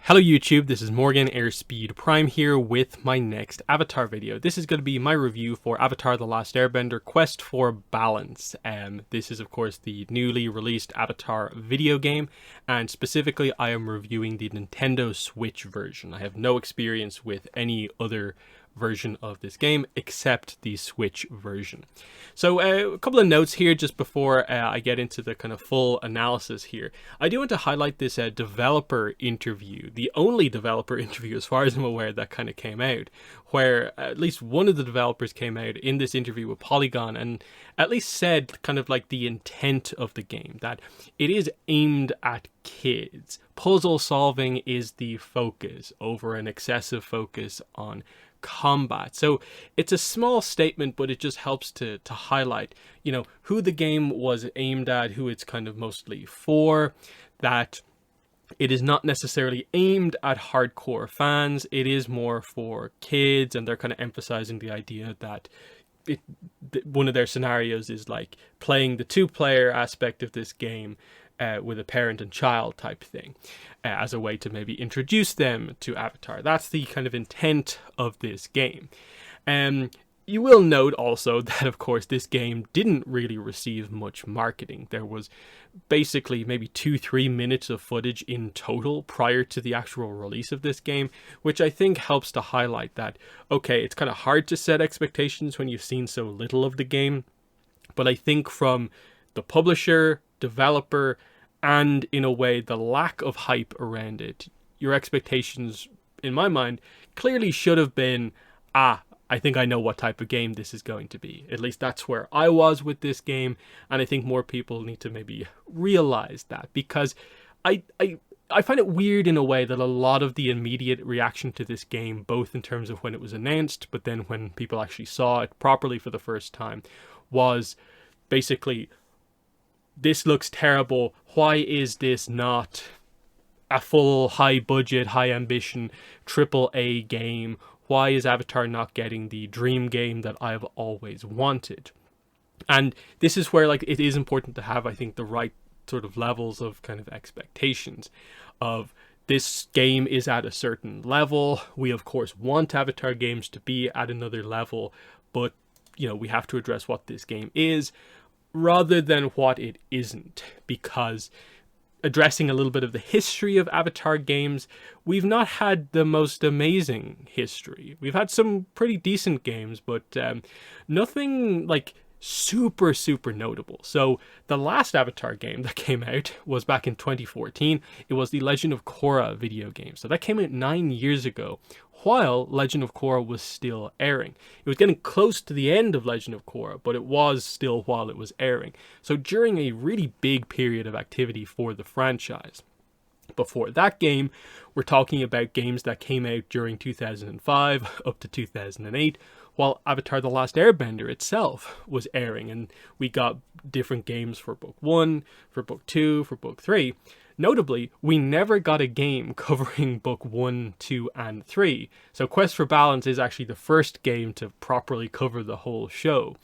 Hello YouTube, this is Morgan Airspeed Prime here with my next Avatar video. This is going to be my review for Avatar The Last Airbender Quest for Balance. This is of course the newly released Avatar video game, and specifically I am reviewing the Nintendo Switch version. I have no experience with any other version of this game except the Switch version. So a couple of notes here just before I get into the kind of full analysis here. I do want to highlight this developer interview, the only developer interview as far as I'm aware that kind of came out, where at least one of the developers came out in this interview with Polygon and at least said kind of like the intent of the game, that it is aimed at kids. Puzzle solving is the focus over an excessive focus on combat. So it's a small statement, but it just helps to highlight, you know, who the game was aimed at, who it's kind of mostly for, that it is not necessarily aimed at hardcore fans. It is more for kids, and they're kind of emphasizing the idea that one of their scenarios is like playing the two-player aspect of this game with a parent and child type thing, as a way to maybe introduce them to Avatar. That's the kind of intent of this game. You will note also that, of course, this game didn't really receive much marketing. There was basically maybe 2-3 minutes of footage in total prior to the actual release of this game, which I think helps to highlight that, okay, it's kind of hard to set expectations when you've seen so little of the game, but I think from the publisher, developer, and in a way the lack of hype around it, your expectations, in my mind, clearly should have been, I think I know what type of game this is going to be. At least that's where I was with this game, and I think more people need to maybe realize that, because I find it weird in a way that a lot of the immediate reaction to this game, both in terms of when it was announced, but then when people actually saw it properly for the first time, was basically, this looks terrible. Why is this not a full high budget, high ambition, AAA game? Why is Avatar not getting the dream game that I've always wanted? And this is where, like, it is important to have, I think, the right sort of levels of kind of expectations of this game is at a certain level. We of course want Avatar games to be at another level, but you know, we have to address what this game is rather than what it isn't, because addressing a little bit of the history of Avatar games, we've not had the most amazing history. We've had some pretty decent games, but nothing like super notable. So the last Avatar game that came out was back in 2014. It was the Legend of Korra video game. So that came out 9 years ago, while Legend of Korra was still airing. It was getting close to the end of Legend of Korra, but it was still while it was airing. So during a really big period of activity for the franchise. Before that game, we're talking about games that came out during 2005 up to 2008, while Avatar The Last Airbender itself was airing, and we got different games for Book 1, for Book 2, for Book 3. Notably, we never got a game covering Book 1, 2, and 3. So Quest for Balance is actually the first game to properly cover the whole show.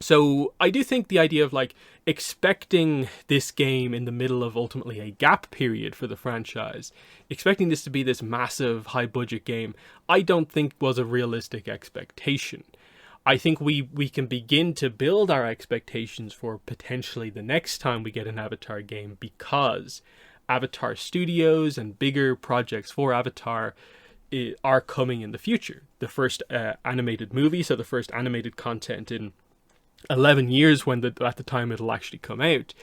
So I do think the idea of like expecting this game in the middle of ultimately a gap period for the franchise, expecting this to be this massive high budget game, I don't think was a realistic expectation. I think we can begin to build our expectations for potentially the next time we get an Avatar game, because Avatar Studios and bigger projects for Avatar are coming in the future. The first animated movie, so the first animated content in 11 years when at the time it'll actually come out,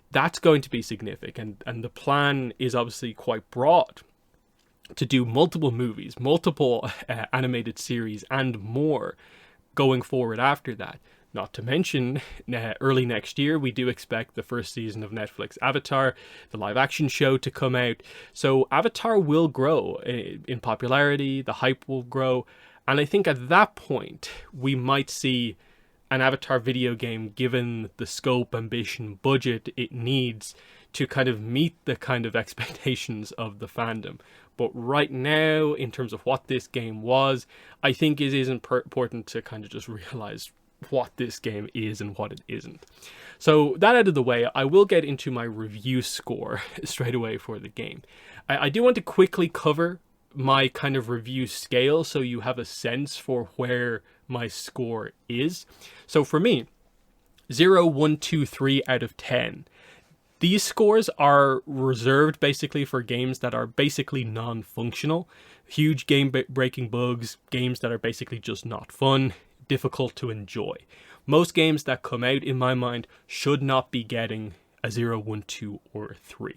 that's going to be significant, and the plan is obviously quite broad to do multiple movies, multiple animated series, and more going forward after that. Not to mention, early next year, we do expect the first season of Netflix Avatar, the live action show, to come out. So Avatar will grow in popularity, the hype will grow, and I think at that point, we might see an Avatar video game given the scope, ambition, budget it needs to kind of meet the kind of expectations of the fandom. But right now, in terms of what this game was, I think it is important to kind of just realize what this game is and what it isn't. So that out of the way, I will get into my review score straight away for the game. I do want to quickly cover my kind of review scale so you have a sense for where my score is. So for me, 0, 1, 2, 3 out of 10. These scores are reserved basically for games that are basically non-functional. Huge game-breaking bugs, games that are basically just not fun, difficult to enjoy. Most games that come out, in my mind, should not be getting a 0, 1, 2, or 3.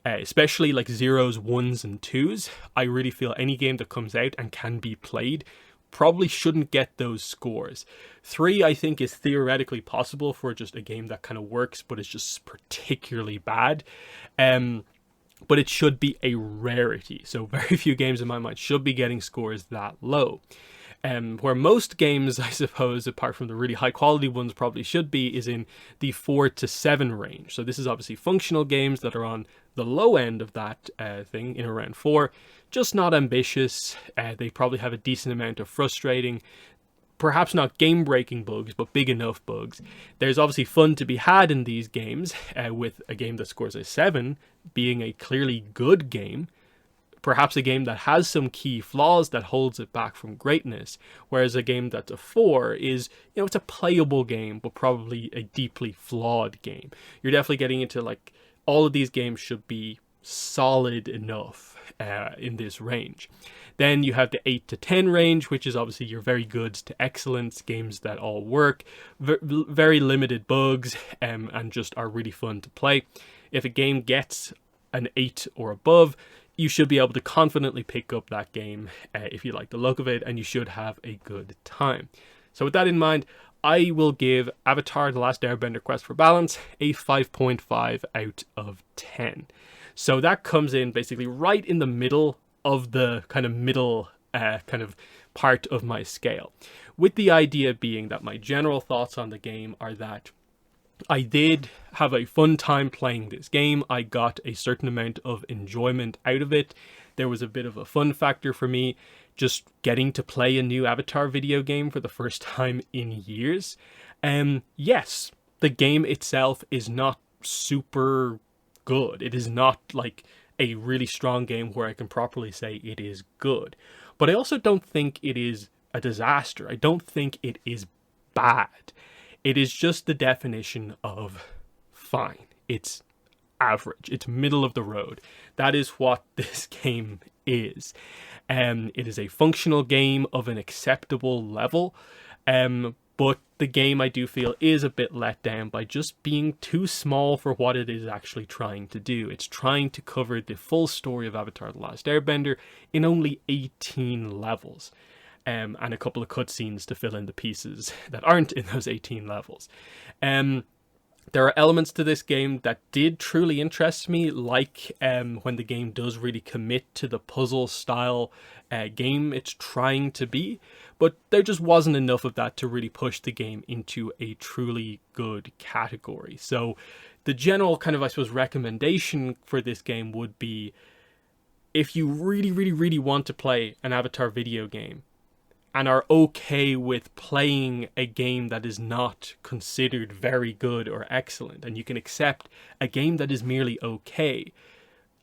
Especially like 0s, 1s, and 2s. I really feel any game that comes out and can be played probably shouldn't get those scores. 3, I think, is theoretically possible for just a game that kind of works, but is just particularly bad. But it should be a rarity. So very few games in my mind should be getting scores that low. Where most games, I suppose, apart from the really high quality ones probably should be, is in the 4 to 7 range. So this is obviously functional games that are on the low end of that thing, in around 4. Just not ambitious. They probably have a decent amount of frustrating, perhaps not game-breaking bugs, but big enough bugs. There's obviously fun to be had in these games, with a game that scores a 7 being a clearly good game. Perhaps a game that has some key flaws that holds it back from greatness, whereas a game that's a 4 is, it's a playable game, but probably a deeply flawed game. You're definitely getting into, like, all of these games should be solid enough in this range. Then you have the 8 to 10 range, which is obviously your very good to excellence, games that all work, very limited bugs, and just are really fun to play. If a game gets an 8 or above, you should be able to confidently pick up that game if you like the look of it, and you should have a good time. So with that in mind, I will give Avatar: The Last Airbender Quest for Balance a 5.5 out of 10. So that comes in basically right in the middle of the kind of middle kind of part of my scale. With the idea being that my general thoughts on the game are that I did have a fun time playing this game. I got a certain amount of enjoyment out of it. There was a bit of a fun factor for me just getting to play a new Avatar video game for the first time in years. Yes, the game itself is not super good. It is not like a really strong game where I can properly say it is good. But I also don't think it is a disaster. I don't think it is bad. It is just the definition of fine. It's average. It's middle of the road. That is what this game is. It is a functional game of an acceptable level. But the game, I do feel, is a bit let down by just being too small for what it is actually trying to do. It's trying to cover the full story of Avatar: The Last Airbender in only 18 levels. And a couple of cutscenes to fill in the pieces that aren't in those 18 levels. There are elements to this game that did truly interest me, like when the game does really commit to the puzzle style game it's trying to be, but there just wasn't enough of that to really push the game into a truly good category. So the general kind of, I suppose, recommendation for this game would be, if you really want to play an Avatar video game, and are okay with playing a game that is not considered very good or excellent, and you can accept a game that is merely okay,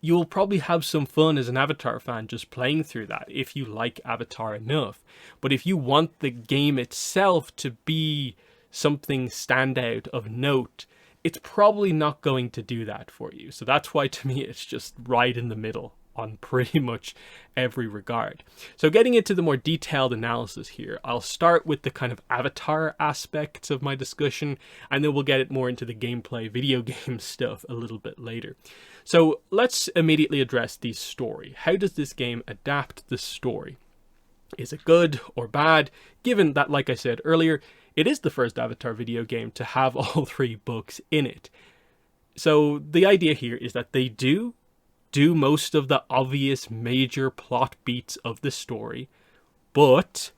you'll probably have some fun as an Avatar fan just playing through that, if you like Avatar enough. But if you want the game itself to be something standout of note, it's probably not going to do that for you. So that's why, to me, it's just right in the middle on pretty much every regard. So getting into the more detailed analysis here, I'll start with the kind of Avatar aspects of my discussion, and then we'll get it more into the gameplay video game stuff a little bit later. So let's immediately address the story. How does this game adapt the story? Is it good or bad? Given that, like I said earlier, it is the first Avatar video game to have all 3 books in it. So the idea here is that they do most of the obvious major plot beats of the story, but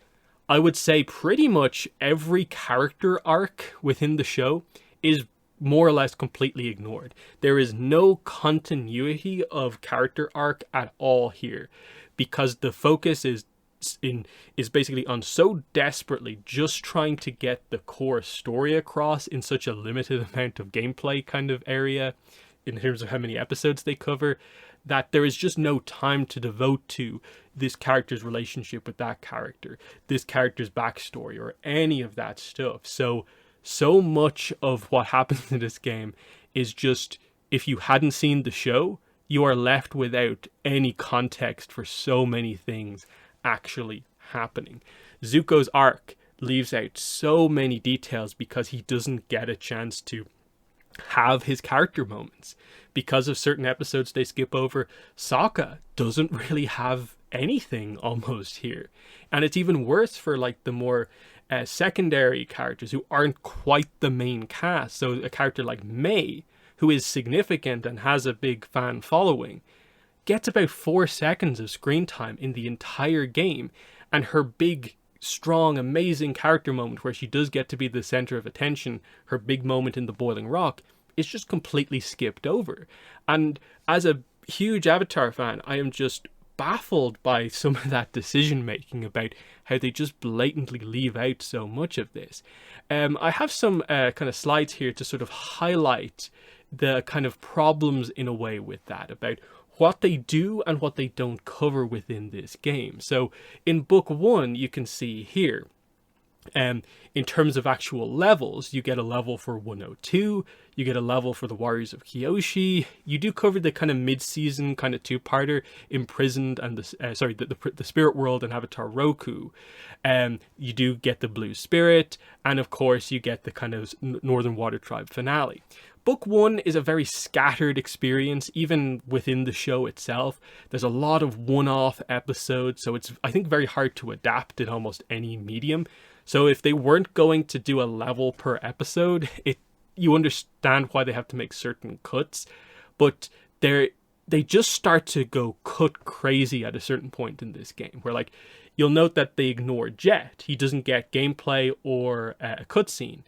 I would say pretty much every character arc within the show is more or less completely ignored. There is no continuity of character arc at all here, because the focus is is basically on so desperately just trying to get the core story across in such a limited amount of gameplay kind of area in terms of how many episodes they cover, that there is just no time to devote to this character's relationship with that character, this character's backstory, or any of that stuff. So much of what happens in this game is just, if you hadn't seen the show, you are left without any context for so many things actually happening. Zuko's arc leaves out so many details because he doesn't get a chance to have his character moments. Because of certain episodes they skip over, Sokka doesn't really have anything almost here. And it's even worse for like the more secondary characters who aren't quite the main cast. So a character like Mei, who is significant and has a big fan following, gets about 4 seconds of screen time in the entire game, and her big, strong, amazing character moment where she does get to be the center of attention, her big moment in the Boiling Rock, is just completely skipped over. And as a huge Avatar fan, I am just baffled by some of that decision making about how they just blatantly leave out so much of this. I have some kind of slides here to sort of highlight the kind of problems in a way with that, about what they do and what they don't cover within this game. So in book 1, you can see here, in terms of actual levels, you get a level for 102, you get a level for the Warriors of Kyoshi. You do cover the kind of mid-season kind of two-parter, Imprisoned and the Spirit World and Avatar Roku. You do get the Blue Spirit, and of course you get the kind of Northern Water Tribe finale. Book 1 is a very scattered experience, even within the show itself. There's a lot of one-off episodes, so it's, I think, very hard to adapt in almost any medium. So if they weren't going to do a level per episode, you understand why they have to make certain cuts. But they just start to go cut crazy at a certain point in this game, where like you'll note that they ignore Jet. He doesn't get gameplay or a cutscene.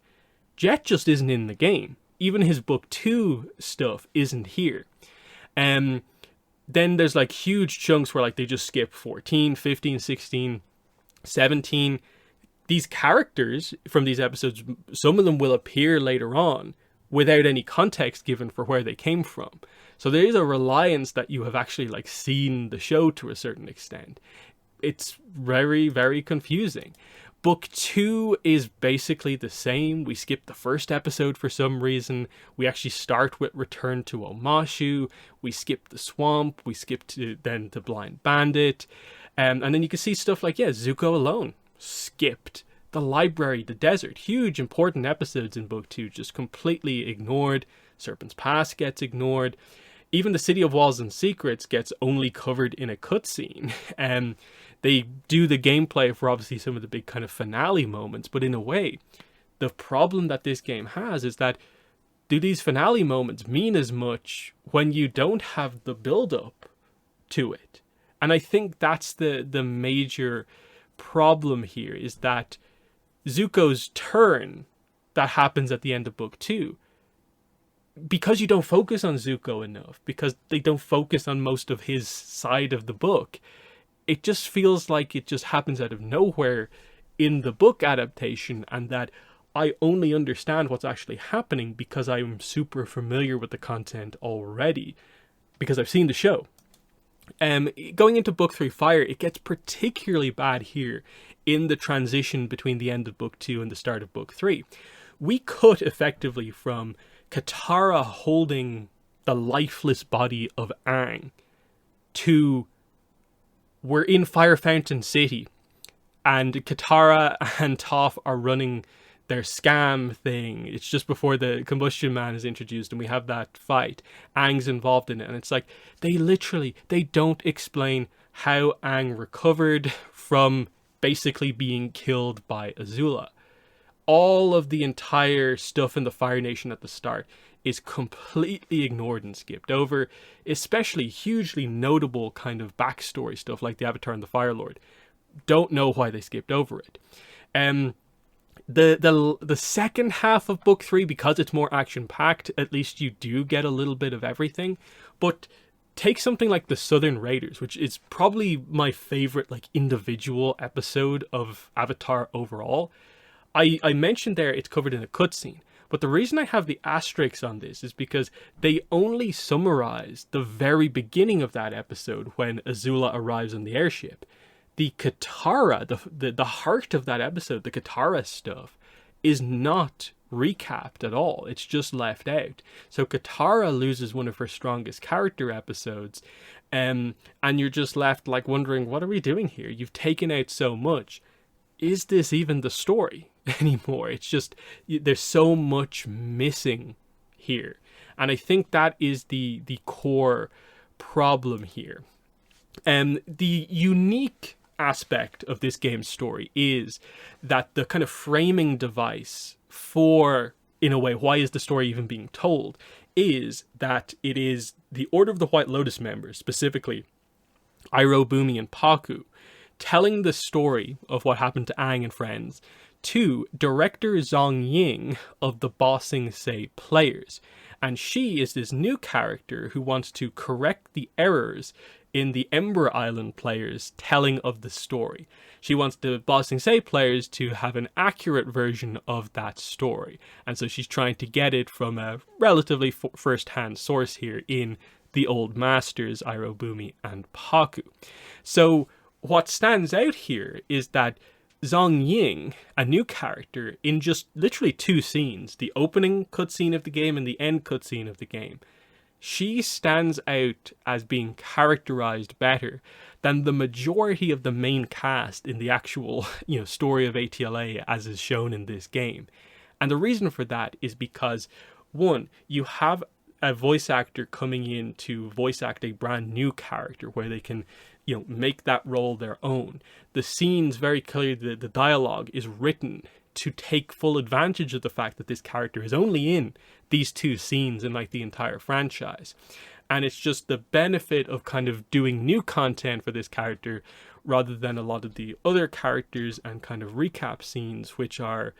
Jet just isn't in the game. Even his book 2 stuff isn't here. Then there's like huge chunks where like they just skip 14, 15, 16, 17. These characters from these episodes, some of them will appear later on without any context given for where they came from. So there is a reliance that you have actually like seen the show to a certain extent. It's very, very confusing. Book 2 is basically the same. We skip the first episode for some reason. We actually start with Return to Omashu. We skip the swamp. We skip to Blind Bandit. And then you can see stuff like, Zuko alone. Skipped. The library, the desert. Huge important episodes in Book 2 just completely ignored. Serpent's Pass gets ignored. Even the City of Walls and Secrets gets only covered in a cutscene. They do the gameplay for obviously some of the big kind of finale moments, but in a way, the problem that this game has is that, do these finale moments mean as much when you don't have the build-up to it? And I think that's the major problem here, is that Zuko's turn that happens at the end of Book 2, because you don't focus on Zuko enough, because they don't focus on most of his side of the book, it just feels like it just happens out of nowhere in the book adaptation, and that I only understand what's actually happening because I'm super familiar with the content already, because I've seen the show. Going into Book 3 Fire, it gets particularly bad here in the transition between the end of Book 2 and the start of Book 3. We cut effectively from Katara holding the lifeless body of Aang to we're in Fire Fountain City, and Katara and Toph are running their scam thing. It's just before the Combustion Man is introduced, and we have that fight. Aang's involved in it, and it's like, they don't explain how Aang recovered from basically being killed by Azula. All of the entire stuff in the Fire Nation at the start is completely ignored and skipped over, especially hugely notable kind of backstory stuff like the Avatar and the Fire Lord. Don't know why they skipped over it. The second half of Book 3, because it's more action-packed, at least you do get a little bit of everything, but take something like the Southern Raiders, which is probably my favorite like individual episode of Avatar overall. I mentioned there it's covered in a cutscene, but the reason I have the asterisks on this is because they only summarize the very beginning of that episode when Azula arrives on the airship. The Katara, the heart of that episode, the Katara stuff, is not recapped at all. It's just left out. So Katara loses one of her strongest character episodes, and you're just left like wondering, what are we doing here? You've taken out so much. Is this even the story anymore? It's just, there's so much missing here. And I think that is the core problem here. The unique aspect of this game's story is that the kind of framing device for, in a way, why is the story even being told, is that it is the Order of the White Lotus members, specifically Iroh, Bumi, and Pakku, telling the story of what happened to Aang and friends to director Zhang Ying of the Ba Sing Se players. And she is this new character who wants to correct the errors in the Ember Island players' telling of the story. She wants the Ba Sing Se players to have an accurate version of that story. And so she's trying to get it from a relatively first-hand source here in the Old Masters, Iroh, Bumi, and Pakku. So what stands out here is that Zhang Ying, a new character, in just literally 2 scenes, the opening cutscene of the game and the end cutscene of the game, she stands out as being characterized better than the majority of the main cast in the actual, story of ATLA as is shown in this game. And the reason for that is because, one, you have a voice actor coming in to voice act a brand new character where they can make that role their own. The scenes, very clearly, the dialogue is written to take full advantage of the fact that this character is only in these 2 scenes in like the entire franchise. And it's just the benefit of kind of doing new content for this character rather than a lot of the other characters and kind of recap scenes, which are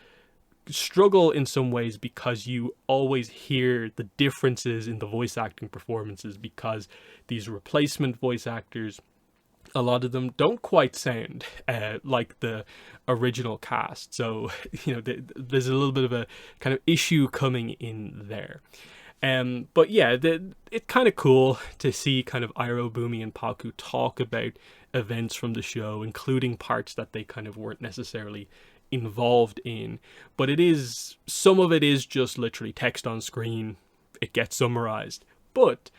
struggle in some ways because you always hear the differences in the voice acting performances, because these replacement voice actors, a lot of them don't quite sound like the original cast. So, there's a little bit of a kind of issue coming in there. But yeah, it's kind of cool to see kind of Iroh, Bumi, and Pakku talk about events from the show, including parts that they kind of weren't necessarily involved in. But some of it is just literally text on screen. It gets summarized. But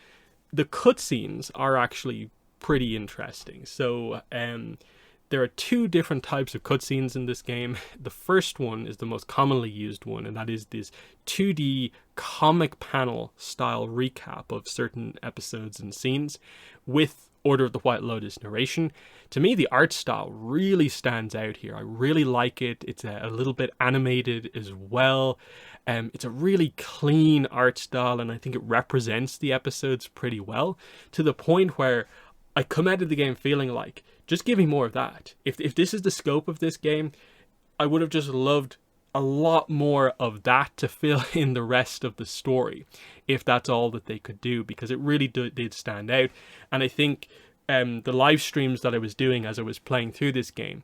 the cutscenes are actually pretty interesting. So there are 2 different types of cutscenes in this game. The first one is the most commonly used one, and that is this 2D comic panel style recap of certain episodes and scenes with Order of the White Lotus narration. To me, the art style really stands out here. I really like it. It's a little bit animated as well. It's a really clean art style, and I think it represents the episodes pretty well, to the point where I come out of the game feeling like, just give me more of that. If this is the scope of this game, I would have just loved a lot more of that to fill in the rest of the story, if that's all that they could do, because it really did stand out. And I think the live streams that I was doing as I was playing through this game,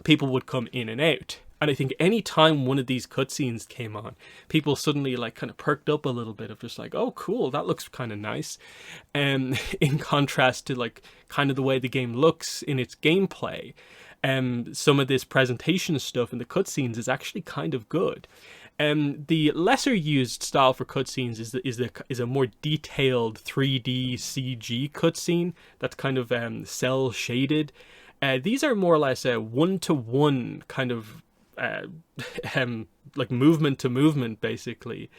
people would come in and out. And I think any time one of these cutscenes came on, people suddenly like kind of perked up a little bit of just like, oh, cool, that looks kind of nice. In contrast to like kind of the way the game looks in its gameplay, some of this presentation stuff in the cutscenes is actually kind of good. The lesser used style for cutscenes is a more detailed 3D CG cutscene that's kind of cell shaded. These are more or less a one-to-one kind of like movement to movement, basically,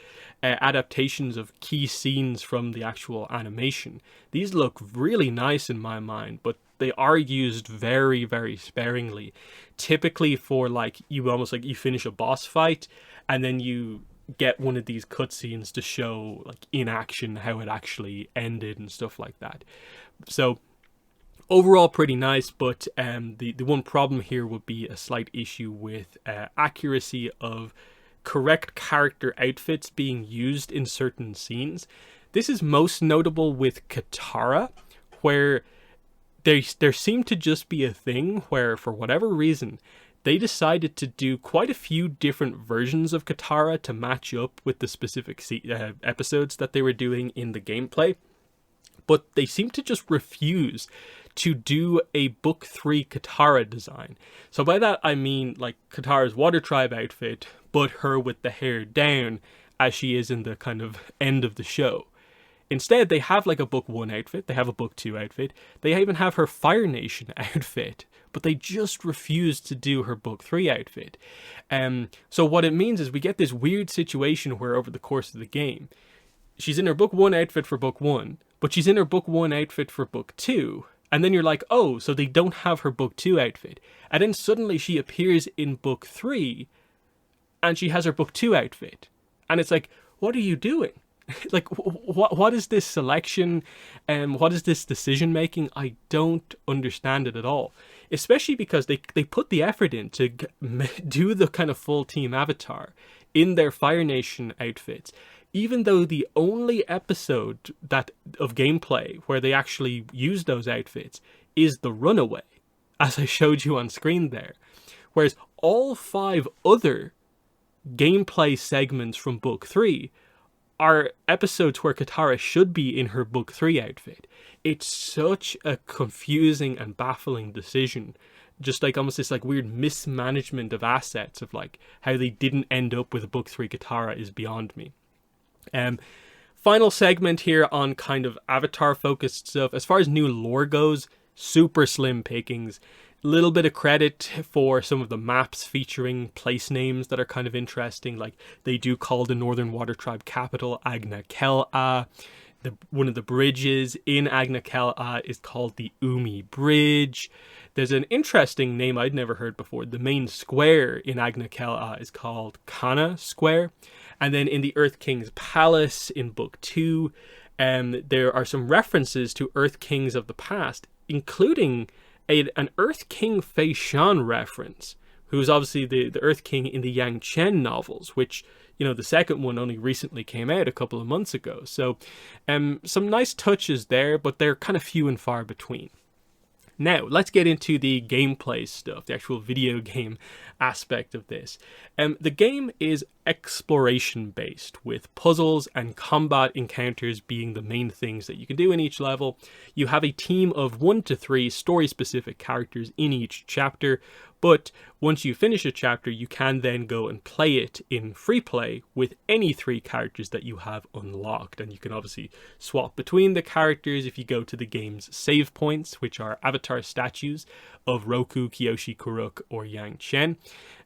adaptations of key scenes from the actual animation. These look really nice in my mind, but they are used very, very sparingly. Typically for like, you finish a boss fight and then you get one of these cutscenes to show like in action how it actually ended and stuff like that. So overall pretty nice, but the one problem here would be a slight issue with accuracy of correct character outfits being used in certain scenes. This is most notable with Katara, where there seemed to just be a thing where, for whatever reason, they decided to do quite a few different versions of Katara to match up with the specific episodes that they were doing in the gameplay. But they seem to just refuse to do a Book 3 Katara design. So by that I mean like Katara's Water Tribe outfit, but her with the hair down as she is in the kind of end of the show. Instead, they have like a Book 1 outfit, they have a Book 2 outfit, they even have her Fire Nation outfit, but they just refuse to do her Book 3 outfit. So what it means is we get this weird situation where over the course of the game, she's in her Book 1 outfit for Book 1, but she's in her Book 1 outfit for Book 2, and then you're like, oh, so they don't have her Book 2 outfit. And then suddenly she appears in Book 3, and she has her Book 2 outfit. And it's like, what are you doing? Like, what is this selection? What is this decision making? I don't understand it at all. Especially because they put the effort in to do the kind of full team avatar in their Fire Nation outfits. Even though the only episode of gameplay where they actually use those outfits is the Runaway, as I showed you on screen there. Whereas all 5 other gameplay segments from Book 3 are episodes where Katara should be in her Book 3 outfit. It's such a confusing and baffling decision. Just like almost this like weird mismanagement of assets of like how they didn't end up with a Book 3 Katara is beyond me. Final segment here on kind of Avatar focused stuff. As far as new lore goes, super slim pickings. Little bit of credit for some of the maps featuring place names that are kind of interesting. Like they do call the Northern Water Tribe capital Agna Kel-A. One of the bridges in Agna Kel-A is called the Umi Bridge. There's an interesting name I'd never heard before. The main square in Agna Kel-A is called Kana Square. And then in the Earth King's Palace in Book 2, there are some references to Earth Kings of the past, including an Earth King Fei Shan reference, who's obviously the Earth King in the Yang Chen novels, which, you know, the second one only recently came out a couple of months ago. So some nice touches there, but they're kind of few and far between. Now, let's get into the gameplay stuff, the actual video game aspect of this. The game is exploration-based, with puzzles and combat encounters being the main things that you can do in each level. You have a team of 1 to 3 story-specific characters in each chapter, but once you finish a chapter, you can then go and play it in free play with any 3 characters that you have unlocked. And you can obviously swap between the characters if you go to the game's save points, which are avatar statues of Roku, Kyoshi, Kuruk, or Yang Chen,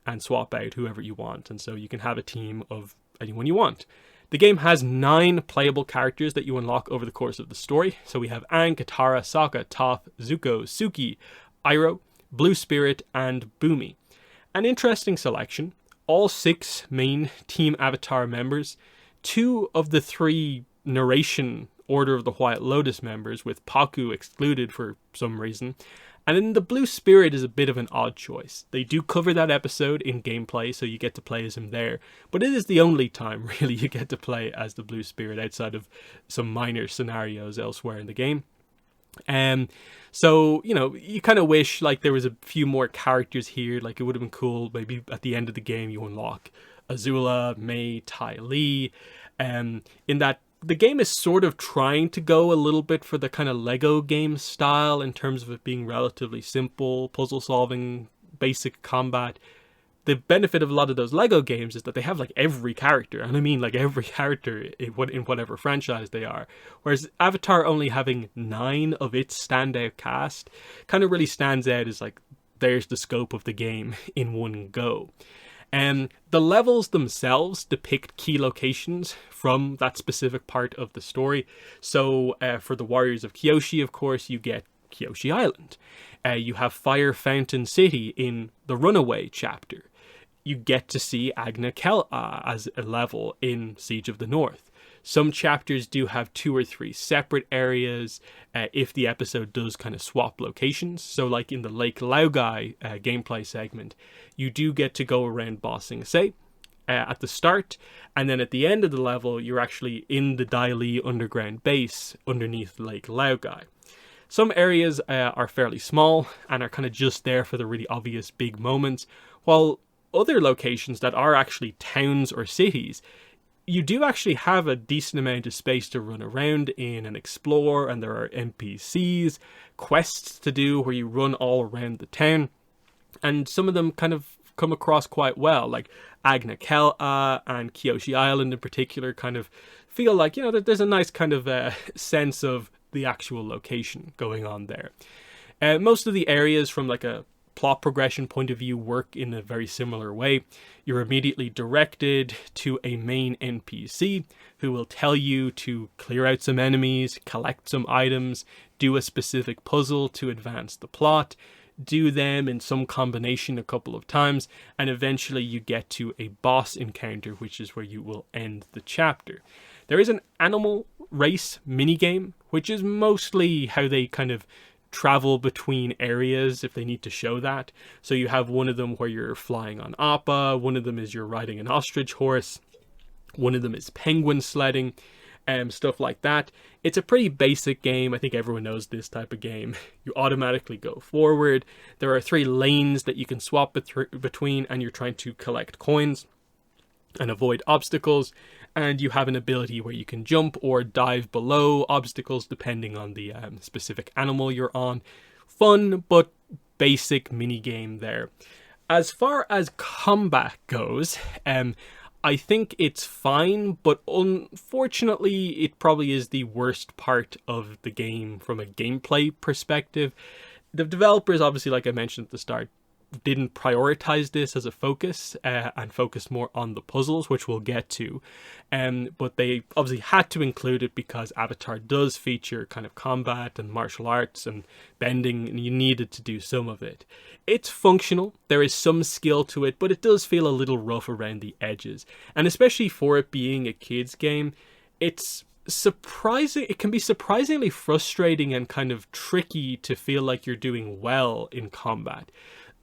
and swap out whoever you want. And so you can have a team of anyone you want. The game has 9 playable characters that you unlock over the course of the story. So we have Aang, Katara, Sokka, Toph, Zuko, Suki, Iroh, Blue Spirit, and Boomy. An interesting selection. All 6 main Team Avatar members, 2 of the 3 narration Order of the White Lotus members, with Pakku excluded for some reason. And then the Blue Spirit is a bit of an odd choice. They do cover that episode in gameplay, so you get to play as him there. But it is the only time, really, you get to play as the Blue Spirit outside of some minor scenarios elsewhere in the game. So, you know, you kind of wish like there was a few more characters here. Like it would have been cool, maybe at the end of the game you unlock Azula, Mei, Ty Lee. In that the game is sort of trying to go a little bit for the kind of Lego game style in terms of it being relatively simple, puzzle solving, basic combat. The benefit of a lot of those Lego games is that they have like every character, and I mean like every character in whatever franchise they are. Whereas Avatar only having 9 of its standout cast kind of really stands out as like there's the scope of the game in one go. The levels themselves depict key locations from that specific part of the story. So for the Warriors of Kyoshi, of course, you get Kyoshi Island. You have Fire Fountain City in the Runaway chapter. You get to see Agna Kel-A as a level in Siege of the North. Some chapters do have 2 or 3 separate areas if the episode does kind of swap locations. So like in the Lake Laogai gameplay segment, you do get to go around Ba Sing Se, at the start, and then at the end of the level, you're actually in the Dai Li underground base underneath Lake Laogai. Some areas are fairly small and are kind of just there for the really obvious big moments, while other locations that are actually towns or cities, you do actually have a decent amount of space to run around in and explore, and there are NPCs, quests to do where you run all around the town, and some of them kind of come across quite well, like Agna Kel'a and Kyoshi Island in particular kind of feel like, that there's a nice kind of sense of the actual location going on there. Most of the areas from like a plot progression point of view work in a very similar way. You're immediately directed to a main NPC who will tell you to clear out some enemies, collect some items, do a specific puzzle to advance the plot, do them in some combination a couple of times, and eventually you get to a boss encounter, which is where you will end the chapter. There is an animal race minigame, which is mostly how they kind of travel between areas if they need to show that. So you have one of them where you're flying on Appa, one of them is you're riding an ostrich horse, one of them is penguin sledding, stuff like that. It's a pretty basic game. I think everyone knows this type of game. You automatically go forward. There are 3 lanes that you can swap between, and you're trying to collect coins and avoid obstacles, and you have an ability where you can jump or dive below obstacles depending on the specific animal you're on. Fun but basic mini game there. As far as combat goes, I think it's fine, but unfortunately it probably is the worst part of the game from a gameplay perspective. The developers, obviously, like I mentioned at the start, didn't prioritize this as a focus and focused more on the puzzles, which we'll get to, but they obviously had to include it because Avatar does feature kind of combat and martial arts and bending, and you needed to do some of it. It's functional, there is some skill to it, but it does feel a little rough around the edges, and especially for it being a kids game, it can be surprisingly frustrating and kind of tricky to feel like you're doing well in combat.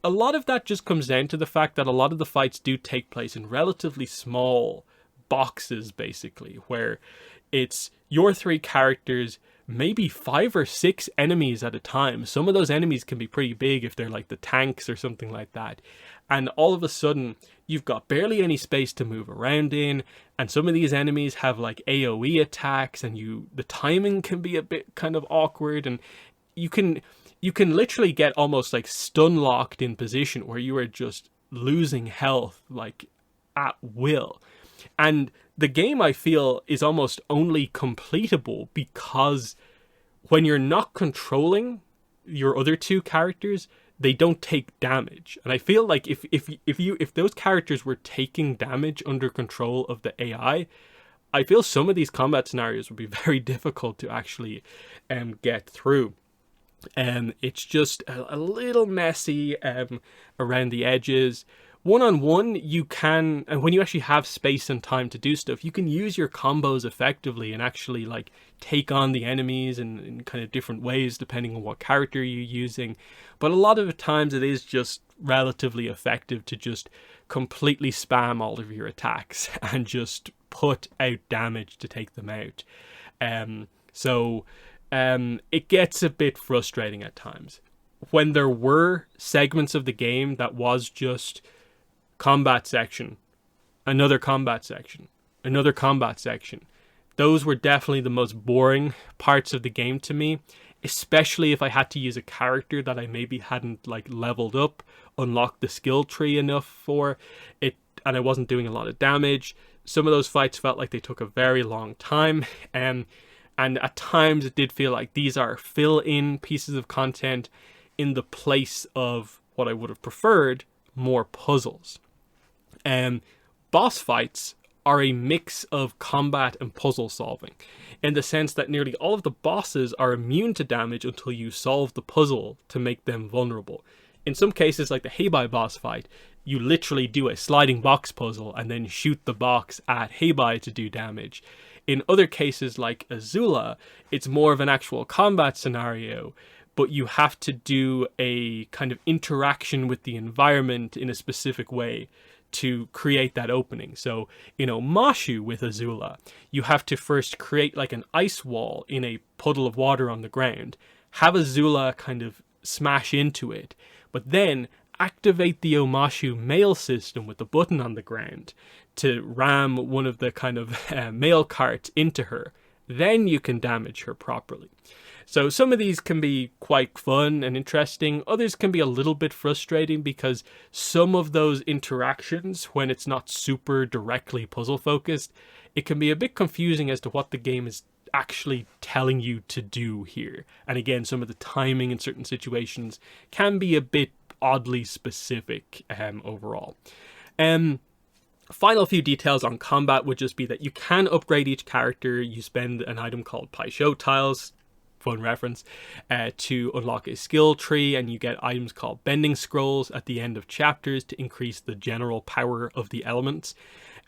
A lot of that just comes down to the fact that a lot of the fights do take place in relatively small boxes, basically, where it's your 3 characters, maybe 5 or 6 enemies at a time. Some of those enemies can be pretty big if they're like the tanks or something like that. And all of a sudden, you've got barely any space to move around in, and some of these enemies have like AoE attacks, and the timing can be a bit kind of awkward, and you can literally get almost like stun locked in position where you are just losing health like at will. And the game, I feel, is almost only completable because when you're not controlling your other 2 characters, they don't take damage. And I feel like if those characters were taking damage under control of the AI, I feel some of these combat scenarios would be very difficult to actually get through. It's just a little messy around the edges. One-on-one, you can, and when you actually have space and time to do stuff, you can use your combos effectively and actually like take on the enemies in kind of different ways depending on what character you're using. But a lot of the times it is just relatively effective to just completely spam all of your attacks and just put out damage to take them out. It gets a bit frustrating at times. When there were segments of the game that was just combat section, another combat section, another combat section, those were definitely the most boring parts of the game to me, especially if I had to use a character that I maybe hadn't like leveled up, unlocked the skill tree enough for it, and I wasn't doing a lot of damage. Some of those fights felt like they took a very long time, and at times it did feel like these are fill-in pieces of content in the place of what I would have preferred, more puzzles. Boss fights are a mix of combat and puzzle solving, in the sense that nearly all of the bosses are immune to damage until you solve the puzzle to make them vulnerable. In some cases, like the Heibai boss fight, you literally do a sliding box puzzle and then shoot the box at Heibai to do damage. In other cases, like Azula, it's more of an actual combat scenario, but you have to do a kind of interaction with the environment in a specific way to create that opening. So, you know, Mashu with Azula, you have to first create like an ice wall in a puddle of water on the ground, have Azula kind of smash into it, but then activate the Omashu mail system with the button on the ground to ram one of the kind of mail carts into her. Then you can damage her properly. So some of these can be quite fun and interesting. Others can be a little bit frustrating because some of those interactions, when it's not super directly puzzle focused, it can be a bit confusing as to what the game is actually telling you to do here. And again, some of the timing in certain situations can be a bit oddly specific overall. Final few details on combat would just be that you can upgrade each character. You spend an item called Pai Sho tiles, fun reference, to unlock a skill tree, and you get items called bending scrolls at the end of chapters to increase the general power of the elements.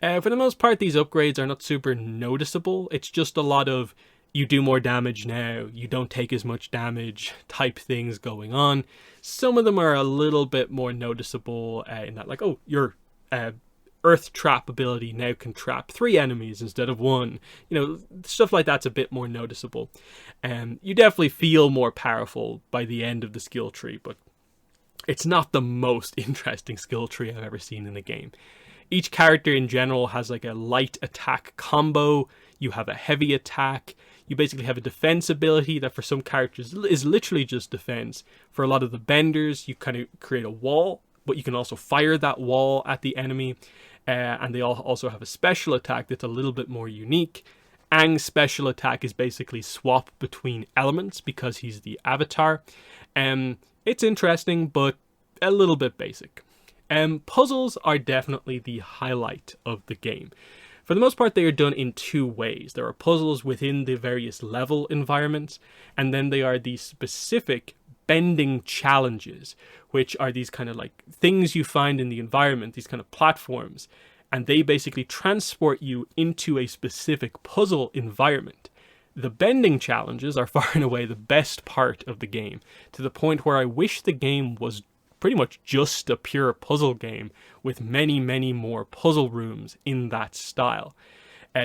For the most part, these upgrades are not super noticeable. It's just a lot of you do more damage now, you don't take as much damage type things going on. Some of them are a little bit more noticeable in that, like, oh, your Earth Trap ability now can trap 3 enemies instead of 1. You know, stuff like that's a bit more noticeable. You definitely feel more powerful by the end of the skill tree, but it's not the most interesting skill tree I've ever seen in the game. Each character in general has like a light attack combo. You have a heavy attack. You basically have a defense ability that for some characters is literally just defense. For a lot of the benders, you kind of create a wall, but you can also fire that wall at the enemy. And they all also have a special attack that's a little bit more unique. Aang's special attack is basically swap between elements because he's the avatar. It's interesting, but a little bit basic. Puzzles are definitely the highlight of the game. For the most part, they are done in 2 ways. There are puzzles within the various level environments, and then they are the specific bending challenges, which are these kind of like things you find in the environment, these kind of platforms, and they basically transport you into a specific puzzle environment. The bending challenges are far and away the best part of the game, to the point where I wish the game was pretty much just a pure puzzle game with many, many more puzzle rooms in that style.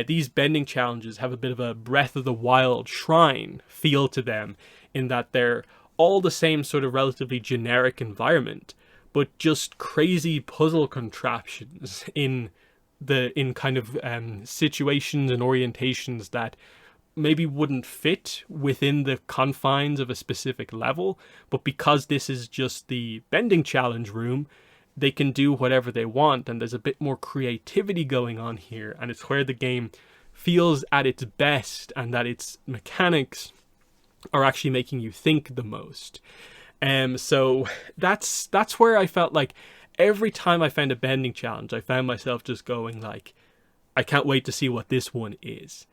These bending challenges have a bit of a Breath of the Wild shrine feel to them, in that they're all the same sort of relatively generic environment, but just crazy puzzle contraptions in kind of situations and orientations that maybe wouldn't fit within the confines of a specific level, but because this is just the bending challenge room, they can do whatever they want, and there's a bit more creativity going on here, and it's where the game feels at its best, and that its mechanics are actually making you think the most. So that's where I felt like every time I found a bending challenge, I found myself just going like, I can't wait to see what this one is.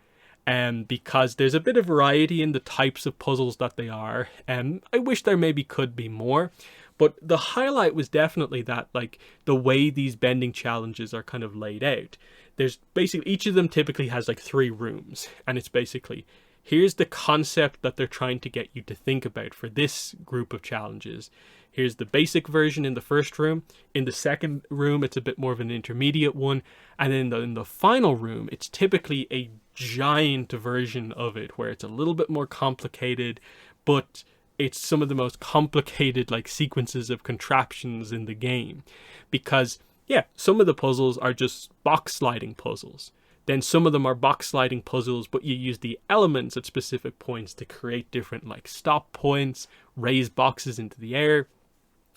Because there's a bit of variety in the types of puzzles that they are. I wish there maybe could be more, but the highlight was definitely that, like, the way these bending challenges are kind of laid out. There's basically, each of them typically has like 3 rooms, and it's basically, here's the concept that they're trying to get you to think about for this group of challenges. Here's the basic version in the first room. In the second room, it's a bit more of an intermediate one. And then in the final room, it's typically a giant version of it, where it's a little bit more complicated, but it's some of the most complicated like sequences of contraptions in the game. Because, yeah, some of the puzzles are just box sliding puzzles. Then some of them are box sliding puzzles, but you use the elements at specific points to create different like stop points, raise boxes into the air.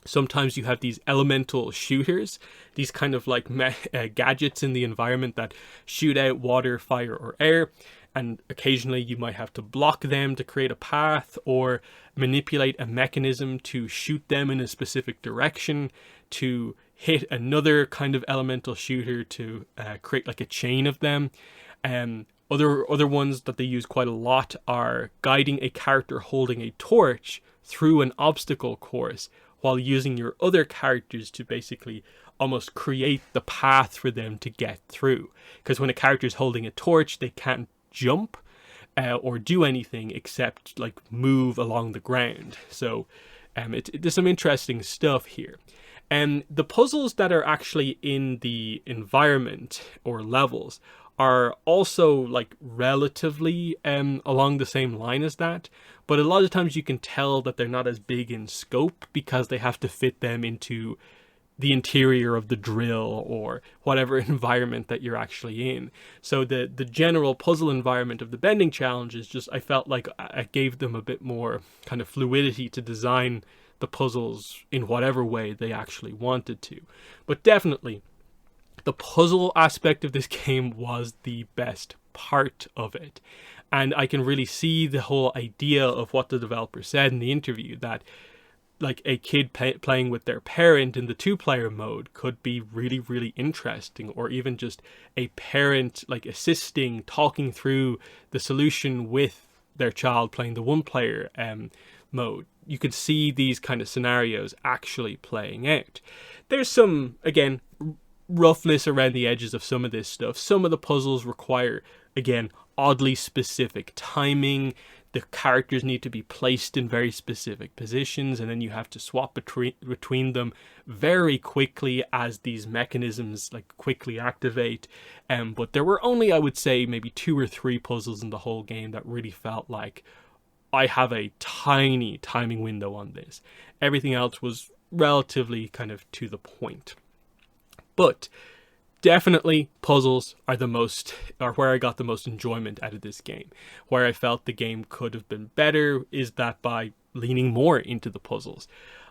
Sometimes you have these elemental shooters, these kind of like gadgets in the environment that shoot out water, fire, or air. And occasionally you might have to block them to create a path, or manipulate a mechanism to shoot them in a specific direction, to hit another kind of elemental shooter to create like a chain of them. Other ones that they use quite a lot are guiding a character holding a torch through an obstacle course, while using your other characters to basically almost create the path for them to get through. Because when a character is holding a torch, they can't jump or do anything except like move along the ground. So there's some interesting stuff here. And the puzzles that are actually in the environment or levels are also like relatively along the same line as that, but a lot of times you can tell that they're not as big in scope because they have to fit them into the interior of the drill or whatever environment that you're actually in. So the general puzzle environment of the bending challenge is just, I felt like I gave them a bit more kind of fluidity to design the puzzles in whatever way they actually wanted to. But definitely, the puzzle aspect of this game was the best part of it. And I can really see the whole idea of what the developer said in the interview, that like a kid playing with their parent in the 2-player mode could be really, really interesting, or even just a parent like assisting, talking through the solution with their child playing the 1-player mode. You could see these kind of scenarios actually playing out. There's some, again, roughness around the edges of some of this stuff. Some of the puzzles require, again, oddly specific timing. The characters need to be placed in very specific positions, and then you have to swap between them very quickly as these mechanisms like quickly activate. But there were only, I would say, maybe 2 or 3 puzzles in the whole game that really felt like I have a tiny timing window on this. Everything else was relatively kind of to the point. But definitely puzzles are where I got the most enjoyment out of this game. Where I felt the game could have been better is that by leaning more into the puzzles.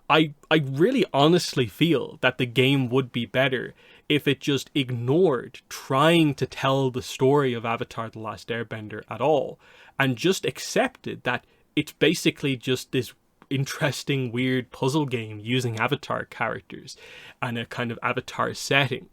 I really honestly feel that the game would be better if it just ignored trying to tell the story of Avatar: The Last Airbender at all, and just accepted that it's basically just this interesting, weird puzzle game using Avatar characters and a kind of Avatar setting.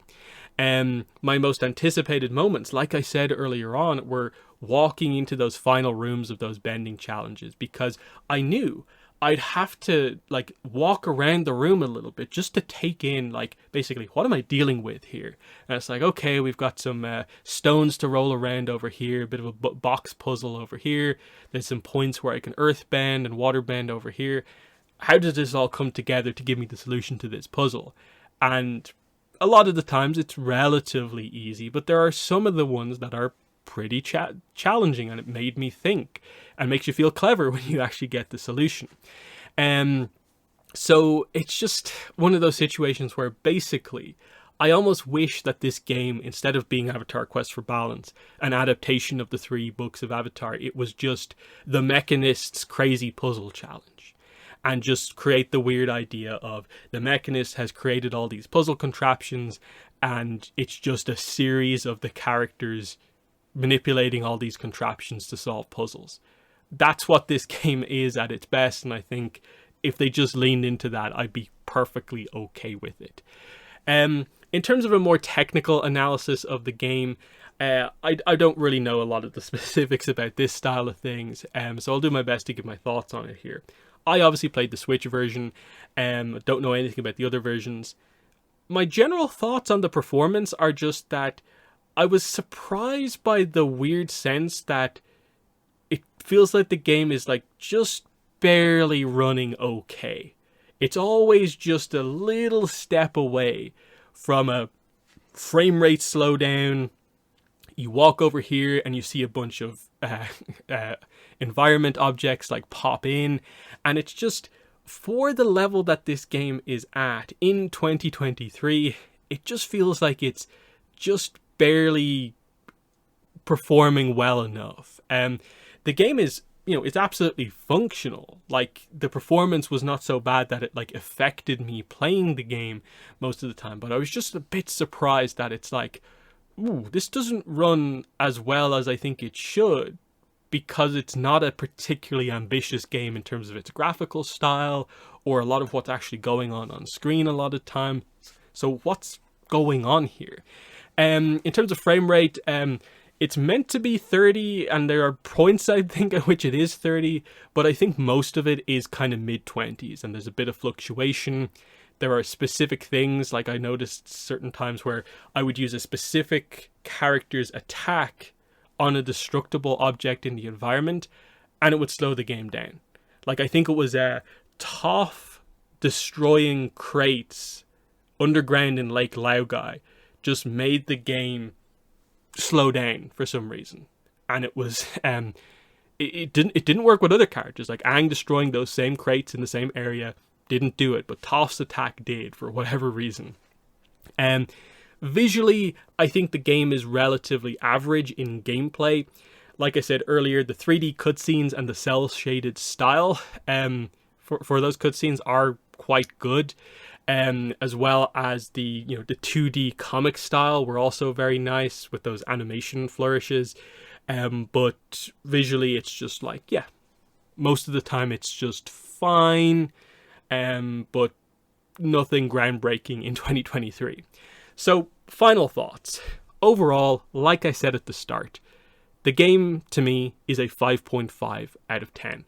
My most anticipated moments, like I said earlier on, were walking into those final rooms of those bending challenges, because I knew I'd have to like walk around the room a little bit just to take in like basically what am I dealing with here. And it's like, okay, we've got some stones to roll around over here, a bit of a box puzzle over here. There's some points where I can earth bend and water bend over here. How does this all come together to give me the solution to this puzzle? And a lot of the times it's relatively easy, but there are some of the ones that are pretty challenging, and it made me think and makes you feel clever when you actually get the solution. So it's just one of those situations where basically I almost wish that this game, instead of being Avatar Quest for Balance, an adaptation of the 3 books of Avatar, it was just the Mechanist's crazy puzzle challenge. And just create the weird idea of the Mechanist has created all these puzzle contraptions, and it's just a series of the characters manipulating all these contraptions to solve puzzles. That's what this game is at its best, and I think if they just leaned into that, I'd be perfectly okay with it. In terms of a more technical analysis of the game, I don't really know a lot of the specifics about this style of things, so I'll do my best to give my thoughts on it here. I obviously played the Switch version, don't know anything about the other versions. My general thoughts on the performance are just that I was surprised by the weird sense that it feels like the game is like just barely running okay. It's always just a little step away from a frame rate slowdown. You walk over here and you see a bunch of environment objects like pop in, and it's just, for the level that this game is at in 2023, it just feels like it's just barely performing well enough. The game is, it's absolutely functional. Like, the performance was not so bad that it like affected me playing the game most of the time, but I was just a bit surprised that it's like, ooh, this doesn't run as well as I think it should, because it's not a particularly ambitious game in terms of its graphical style or a lot of what's actually going on screen a lot of time. So what's going on here? In terms of frame rate, it's meant to be 30, and there are points, I think, at which it is 30, but I think most of it is kind of mid-20s, and there's a bit of fluctuation. There are specific things, like I noticed certain times where I would use a specific character's attack on a destructible object in the environment, and it would slow the game down. Like, I think it was Toph destroying crates underground in Lake Laogai just made the game slow down for some reason. And it was it didn't work with other characters. Like Aang destroying those same crates in the same area didn't do it, but Toph's attack did for whatever reason. Visually, I think the game is relatively average in gameplay. Like I said earlier, the 3D cutscenes and the cel-shaded style for those cutscenes are quite good. As well as the the 2D comic style were also very nice with those animation flourishes. But visually it's just like, yeah, most of the time it's just fine, but nothing groundbreaking in 2023. So, final thoughts. Overall, like I said at the start, the game to me is a 5.5 out of 10.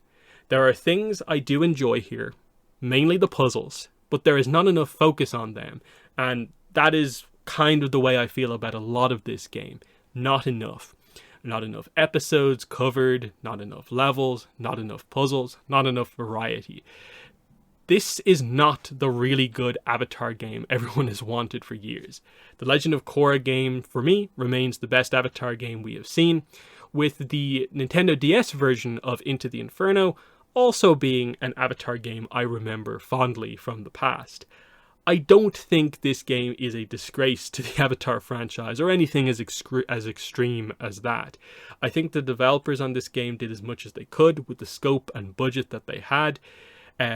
There are things I do enjoy here, mainly the puzzles, but there is not enough focus on them, and that is kind of the way I feel about a lot of this game. Not enough. Not enough episodes covered, not enough levels, not enough puzzles, not enough variety. This is not the really good Avatar game everyone has wanted for years. The Legend of Korra game, for me, remains the best Avatar game we have seen, with the Nintendo DS version of Into the Inferno also being an Avatar game I remember fondly from the past. I don't think this game is a disgrace to the Avatar franchise or anything as extreme as that. I think the developers on this game did as much as they could with the scope and budget that they had.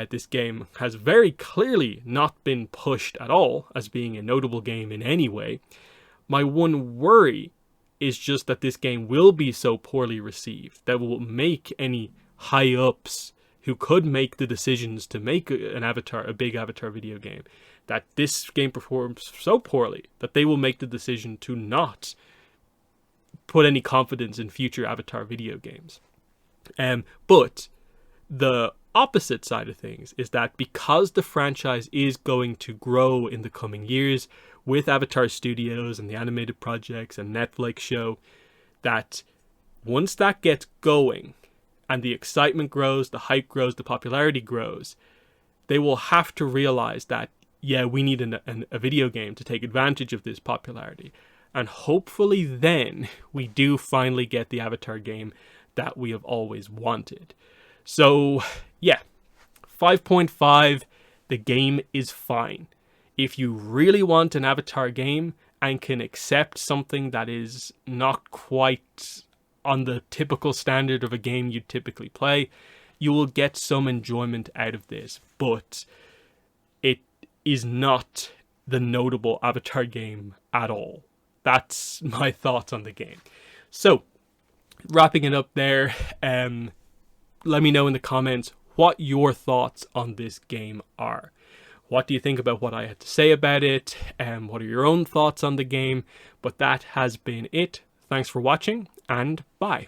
This game has very clearly not been pushed at all as being a notable game in any way. My one worry is just that this game will be so poorly received that will make any high-ups who could make the decisions to make a big Avatar video game, that this game performs so poorly that they will make the decision to not put any confidence in future Avatar video games. But the opposite side of things is that because the franchise is going to grow in the coming years with Avatar Studios and the animated projects and Netflix show, that once that gets going and the excitement grows, the hype grows, the popularity grows, they will have to realize that, yeah, we need a video game to take advantage of this popularity. And hopefully then we do finally get the Avatar game that we have always wanted. So, yeah, 5.5, the game is fine. If you really want an Avatar game and can accept something that is not quite on the typical standard of a game you'd typically play, you will get some enjoyment out of this, but it is not the notable Avatar game at all. That's my thoughts on the game. So, wrapping it up there, let me know in the comments what your thoughts on this game are. What do you think about what I had to say about it? What are your own thoughts on the game? But that has been it. Thanks for watching, and bye.